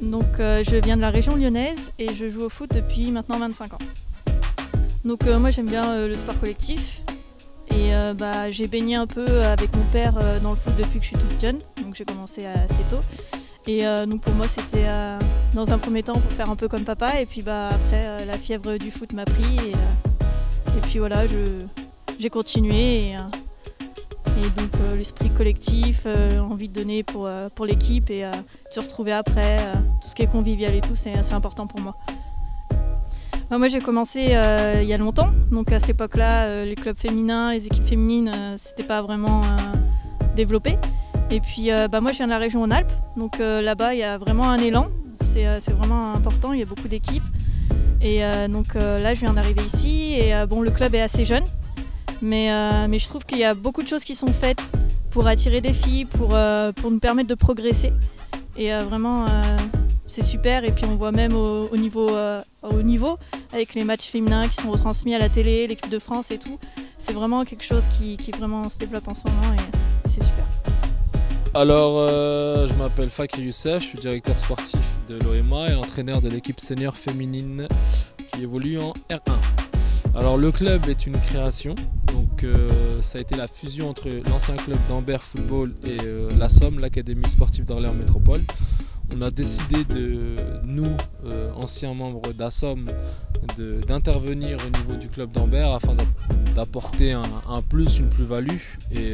Donc je viens de la région lyonnaise et je joue au foot depuis maintenant 25 ans. Donc moi j'aime bien le sport collectif et j'ai baigné un peu avec mon père dans le foot depuis que je suis toute jeune, donc j'ai commencé assez tôt. Et donc pour moi c'était dans un premier temps pour faire un peu comme papa et puis après la fièvre du foot m'a pris et puis voilà j'ai continué et donc l'esprit collectif, envie de donner pour l'équipe et de se retrouver après, tout ce qui est convivial et tout, c'est important pour moi. Moi j'ai commencé il y a longtemps, donc à cette époque-là, les clubs féminins, les équipes féminines, c'était pas vraiment développé. Et puis moi je viens de la région Rhône-Alpes, donc là-bas il y a vraiment un élan, c'est vraiment important, il y a beaucoup d'équipes. Et donc là je viens d'arriver ici et le club est assez jeune. Mais je trouve qu'il y a beaucoup de choses qui sont faites pour attirer des filles, pour nous permettre de progresser. Et vraiment, c'est super. Et puis on voit même au niveau, avec les matchs féminins qui sont retransmis à la télé, l'équipe de France et tout. C'est vraiment quelque chose qui vraiment se développe en ce moment et c'est super. Alors, je m'appelle Fakir Youssef, je suis directeur sportif de l'OMA et entraîneur de l'équipe senior féminine qui évolue en R1. Alors le club est une création, donc ça a été la fusion entre l'ancien club d'Ambert Football et la Somme, l'Académie sportive d'Orléans Métropole. On a décidé nous, anciens membres d'ASSOM, d'intervenir au niveau du club d'Ambert afin d'apporter un plus, une plus-value et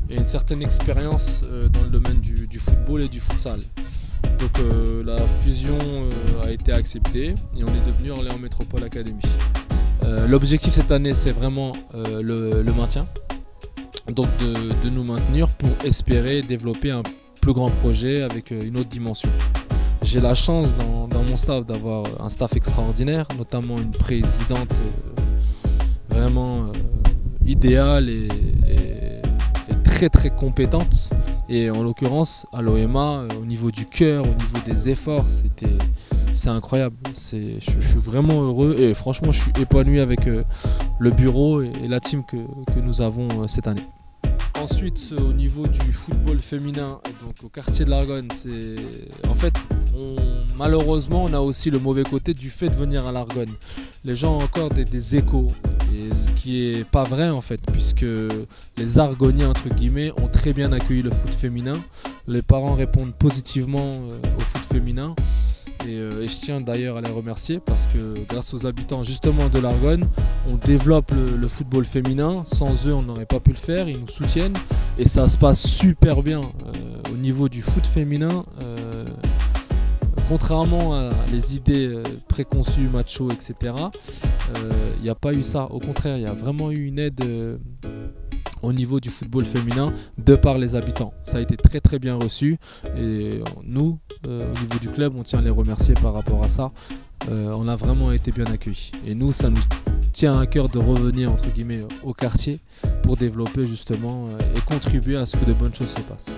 une certaine expérience dans le domaine du football et du futsal. Donc la fusion a été acceptée et on est devenu Orléans Métropole Académie. L'objectif cette année c'est vraiment le maintien, donc de nous maintenir pour espérer développer un plus grand projet avec une autre dimension. J'ai la chance dans mon staff d'avoir un staff extraordinaire, notamment une présidente vraiment idéale et très compétente. Et en l'occurrence à l'OMA, au niveau du cœur, au niveau des efforts, c'est incroyable. Je suis vraiment heureux et franchement je suis épanoui avec le bureau et la team que nous avons cette année. Ensuite au niveau du football féminin, donc au quartier de l'Argonne, en fait malheureusement on a aussi le mauvais côté du fait de venir à l'Argonne. Les gens ont encore des échos, et ce qui est pas vrai en fait, puisque les Argoniens entre guillemets ont très bien accueilli le foot féminin. Les parents répondent positivement au foot féminin. Et je tiens d'ailleurs à les remercier parce que grâce aux habitants justement de l'Argonne, on développe le football féminin. Sans eux, on n'aurait pas pu le faire. Ils nous soutiennent et ça se passe super bien au niveau du foot féminin. Contrairement à les idées préconçues, macho, etc., il n'y a pas eu ça. Au contraire, il y a vraiment eu une aide au niveau du football féminin de par les habitants. Ça a été très bien reçu et nous, au niveau du club, on tient à les remercier par rapport à ça. On a vraiment été bien accueillis et nous, ça nous tient à cœur de revenir entre guillemets au quartier pour développer justement et contribuer à ce que de bonnes choses se passent.